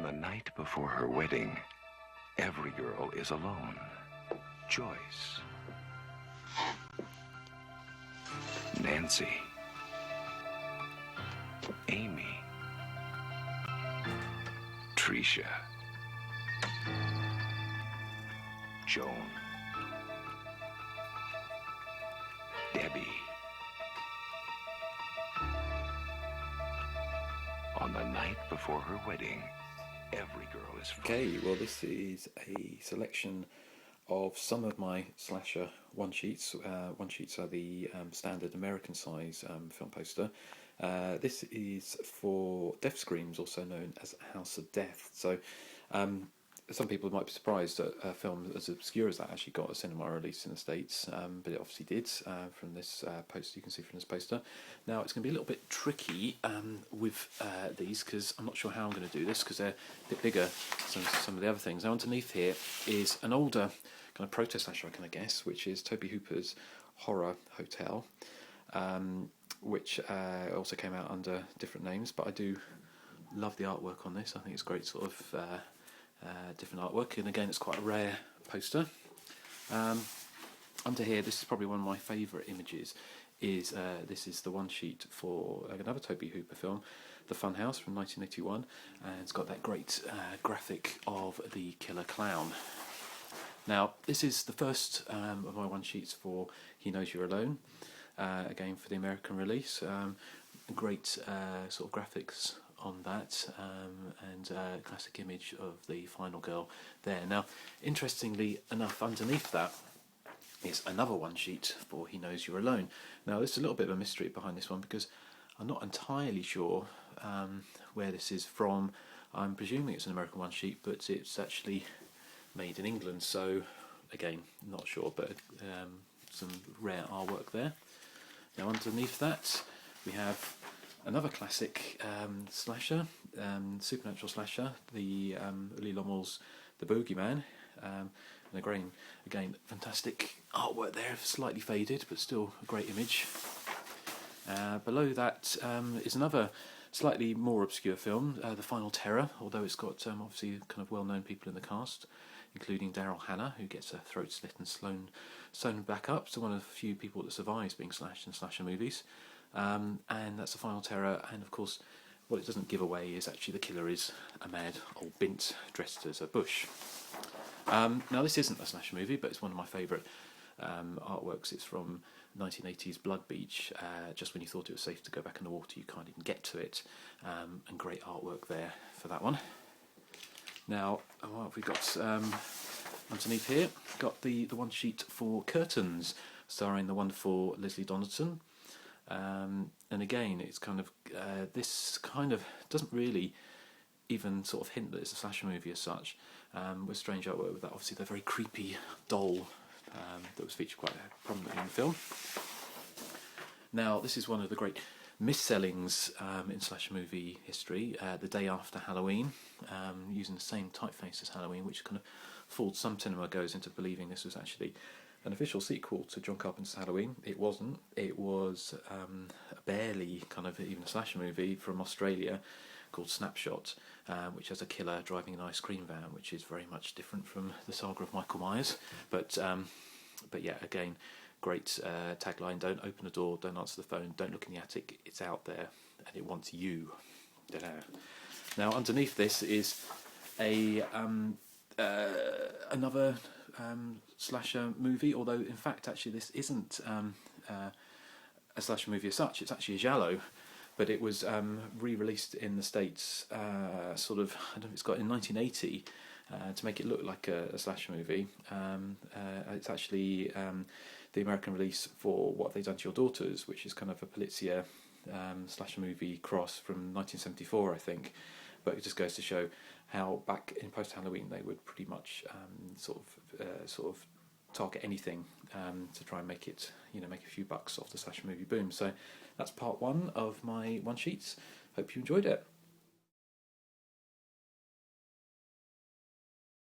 On the night before her wedding, every girl is alone. Joyce. Nancy. Amy. Tricia. Joan. Debbie. On the night before her wedding, every girl is free. Okay, well this is a selection of some of my slasher one-sheets. One-sheets are the standard American size film poster. This is for Death Screams, also known as House of Death. So some people might be surprised that a film as obscure as that actually got a cinema release in the States, but it obviously did from this poster. You can see from this poster. Now it's going to be a little bit tricky with these because I'm not sure how I'm going to do this because they're a bit bigger than some of the other things. Now underneath here is an older kind of protest slasher, I guess, which is Tobe Hooper's Horror Hotel, which also came out under different names, but I do love the artwork on this. I think it's great sort of different artwork, and again it's quite a rare poster. Under here, this is probably one of my favourite images, is this is the one sheet for another Tobe Hooper film, The Funhouse from 1981, and it's got that great graphic of the killer clown. Now this is the first of my one sheets for He Knows You're Alone, again for the American release. Great sort of graphics on that, and classic image of the final girl there. Now interestingly enough, underneath that is another one sheet for He Knows You're Alone. Now there's a little bit of a mystery behind this one because I'm not entirely sure where this is from. I'm presuming it's an American one sheet, but it's actually made in England, so again not sure, but some rare artwork there. Now underneath that we have another classic slasher, supernatural slasher, the Uli Lommel's The Boogeyman, and again fantastic artwork there, slightly faded but still a great image. Below that is another slightly more obscure film, The Final Terror, although it's got obviously kind of well-known people in the cast, including Daryl Hannah, who gets her throat slit and sewn back up, so one of the few people that survives being slashed in slasher movies. And that's The Final Terror, and of course what it doesn't give away is actually the killer is a mad old bint dressed as a bush. Now this isn't a slasher movie, but it's one of my favourite artworks. It's from 1980s Blood Beach. Just when you thought it was safe to go back in the water, you can't even get to it, and great artwork there for that one. Now what have we got underneath here? Got the one sheet for Curtains, starring the wonderful Leslie Donaldson. And again, it's kind of this kind of doesn't really even sort of hint that it's a slasher movie as such. With strange artwork with that, obviously the very creepy doll that was featured quite prominently in the film. Now this is one of the great mis-sellings in slasher movie history, The Day After Halloween, using the same typeface as Halloween, which kind of fooled some cinema goers into believing this was actually an official sequel to John Carpenter's Halloween. It wasn't. It was barely kind of even a slasher movie from Australia called Snapshot, which has a killer driving an ice cream van, which is very much different from the saga of Michael Myers. But yeah, again, great tagline: don't open the door, don't answer the phone, don't look in the attic, it's out there and it wants you. Now underneath this is a another slasher movie, although in fact actually this isn't a slasher movie as such. It's actually a giallo, but it was re-released in the States sort of, I don't know if it's got in 1980 to make it look like a slasher movie. It's actually the American release for What Have They Done to Your Daughters, which is kind of a Polizia slasher movie cross from 1974, I think. But it just goes to show how back in post-Halloween they would pretty much sort of target anything to try and make it, make a few bucks off the slasher movie boom. So that's part one of my one sheets. Hope you enjoyed it.